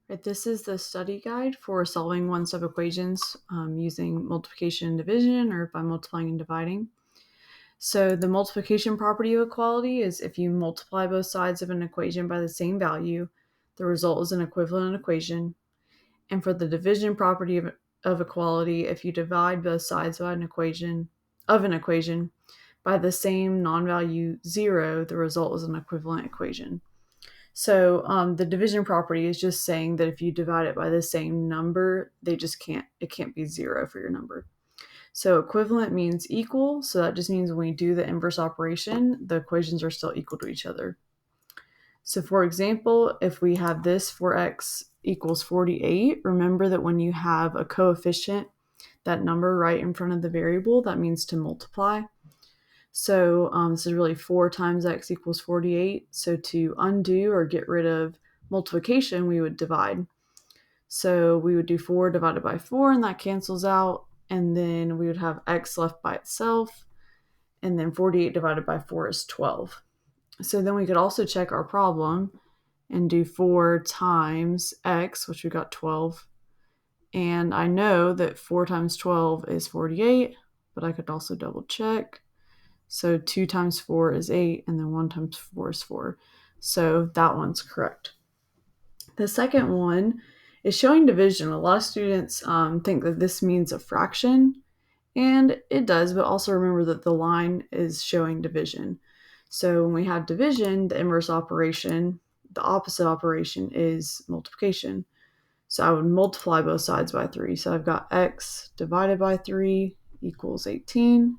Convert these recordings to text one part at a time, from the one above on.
Right, this is the study guide for solving one-step equations using multiplication and division, or by multiplying and dividing. So the multiplication property of equality is if you multiply both sides of an equation by the same value, the result is an equivalent equation. And for the division property of equality, if you divide both sides of an equation by the same non-value 0, the result is an equivalent equation. So the division property is just saying that if you divide it by the same number, it can't be 0 for your number. So equivalent means equal, so that just means when we do the inverse operation, the equations are still equal to each other. So for example, if we have this 4x equals 48, remember that when you have a coefficient, that number right in front of the variable, that means to multiply. So this is really 4 times x equals 48. So to undo or get rid of multiplication, we would divide. So we would do 4 divided by 4, and that cancels out. And then we would have x left by itself. And then 48 divided by 4 is 12. So then we could also check our problem and do 4 times x, which we got 12. And I know that 4 times 12 is 48, but I could also double check. So 2 times 4 is 8, and then 1 times 4 is 4. So that one's correct. The second one is showing division. A lot of students think that this means a fraction, and it does, but also remember that the line is showing division. So when we have division, the inverse operation, the opposite operation is multiplication. So I would multiply both sides by 3. So I've got x divided by 3 equals 18.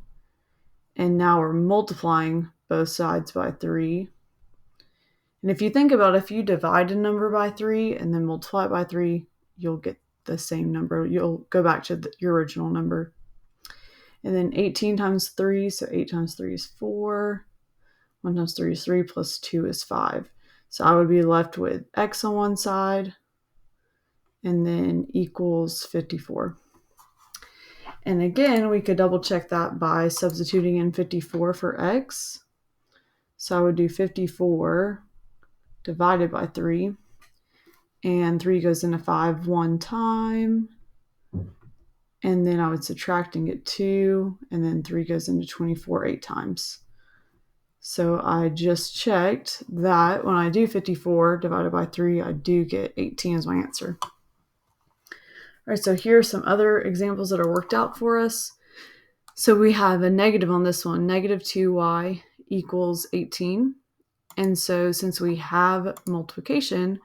And now we're multiplying both sides by 3. And if you think about it, if you divide a number by 3 and then multiply it by 3, you'll get the same number. You'll go back to your original number. And then 18 times 3, so 8 times 3 is 4. 1 times 3 is 3, plus 2 is 5. So I would be left with x on one side, and then equals 54. And again, we could double check that by substituting in 54 for x. So I would do 54 divided by 3. And 3 goes into 5 one time. And then I would subtract and get 2. And then 3 goes into 24 8 times. So I just checked that when I do 54 divided by 3, I do get 18 as my answer. All right, so here are some other examples that are worked out for us. So we have a negative on this one, negative 2y equals 18. And so since we have multiplication,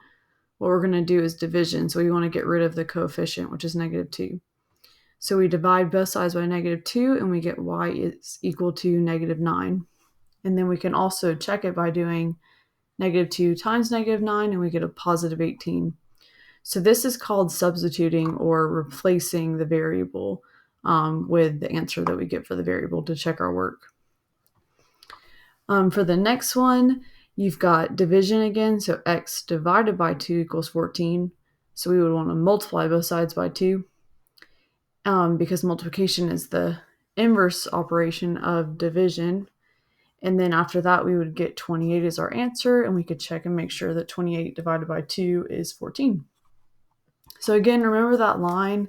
what we're going to do is division. So we want to get rid of the coefficient, which is negative 2. So we divide both sides by negative 2, and we get y is equal to negative 9. And then we can also check it by doing negative 2 times negative 9, and we get a positive 18. So this is called substituting or replacing the variable with the answer that we get for the variable to check our work. For the next one, you've got division again. So x divided by 2 equals 14. So we would want to multiply both sides by 2 because multiplication is the inverse operation of division. And then after that, we would get 28 as our answer, and we could check and make sure that 28 divided by 2 is 14. So again, remember that line.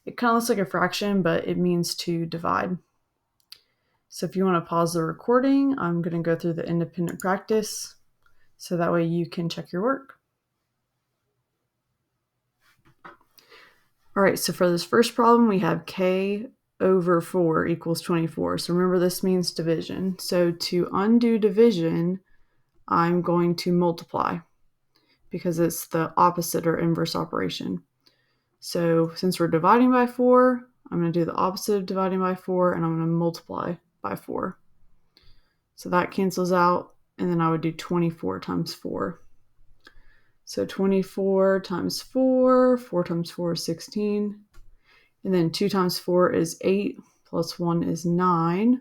It kind of looks like a fraction, but it means to divide. So if you want to pause the recording, I'm going to go through the independent practice so that way you can check your work. All right, so for this first problem, we have k over 4 equals 24. So remember, this means division. So to undo division, I'm going to multiply because it's the opposite or inverse operation. So since we're dividing by 4, I'm going to do the opposite of dividing by 4, and I'm going to multiply by 4. So that cancels out, and then I would do 24 times 4. So 24 times 4, 4 times 4 is 16. And then 2 times 4 is 8, plus 1 is 9.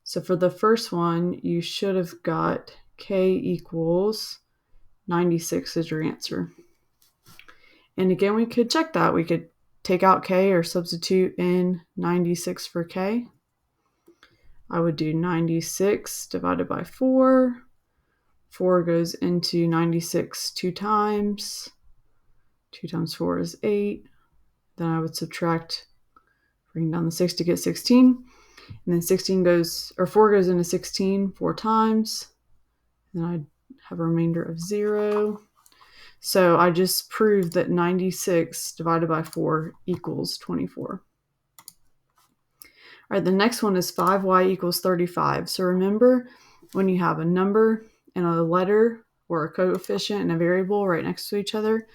So for the first one, you should have got k equals 96 as your answer. And again, we could check that. We could take out k or substitute in 96 for k. I would do 96 divided by 4. 4 goes into 96 2 times. 2 times 4 is 8. Then I would subtract, bring down the 6 to get 16. And then 16 goes, or 4 goes into 16 4 times. Then I'd have a remainder of 0. So I just proved that 96 divided by 4 equals 24. All right, the next one is 5y equals 35. So remember, when you have a number and a letter or a coefficient and a variable right next to each other,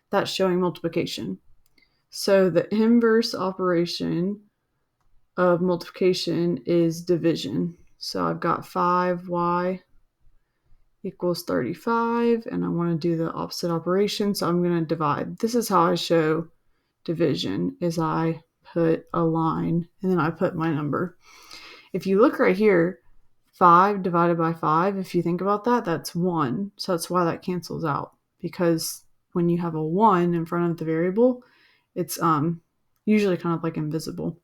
that's showing multiplication. So the inverse operation of multiplication is division. So I've got 5y equals 35, and I want to do the opposite operation, so I'm going to divide. This is how I show division, is I put a line and then I put my number. If you look right here, 5 divided by 5, if you think about that, that's 1. So that's why that cancels out, because when you have a 1 in front of the variable, it's usually kind of like invisible.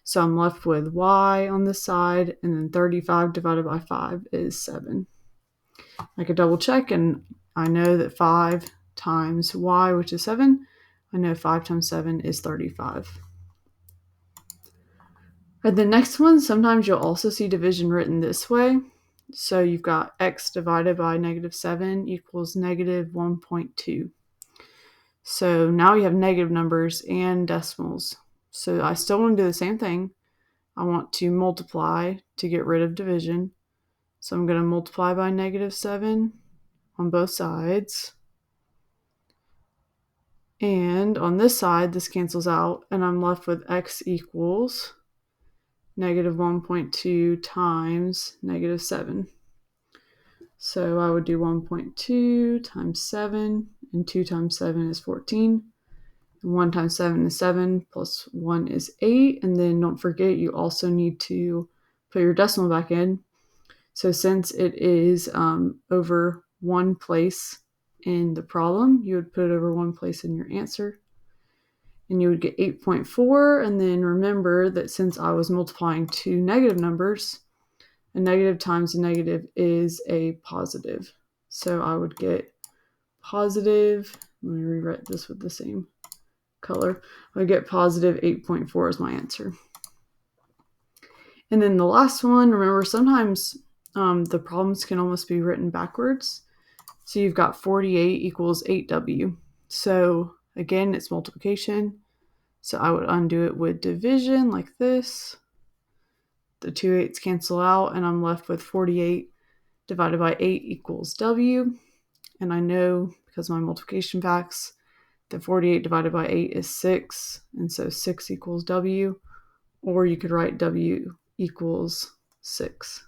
So I'm left with y on this side, and then 35 divided by 5 is 7. I could double check, and I know that 5 times y, which is 7, I know 5 times 7 is 35. And the next one, sometimes you'll also see division written this way. So you've got x divided by -7 equals -1.2. So now you have negative numbers and decimals. So I still want to do the same thing. I want to multiply to get rid of division. So I'm going to multiply by -7 on both sides. And on this side, this cancels out, and I'm left with x equals -1.2 times -7. So I would do 1.2 times 7, and 2 times 7 is 14. And 1 times 7 is 7, plus 1 is 8. And then don't forget, you also need to put your decimal back in. So since it is over one place in the problem, you would put it over one place in your answer. And you would get 8.4. And then remember that since I was multiplying two negative numbers, a negative times a negative is a positive. So I would get positive, let me rewrite this with the same color. I would get positive 8.4 as my answer. And then the last one, remember sometimes the problems can almost be written backwards. So you've got 48 equals 8w. So again, it's multiplication. So I would undo it with division like this. The 2 8's cancel out, and I'm left with 48 divided by 8 equals w. And I know, because of my multiplication facts, that 48 divided by 8 is 6. And so 6 equals w. Or you could write w equals 6.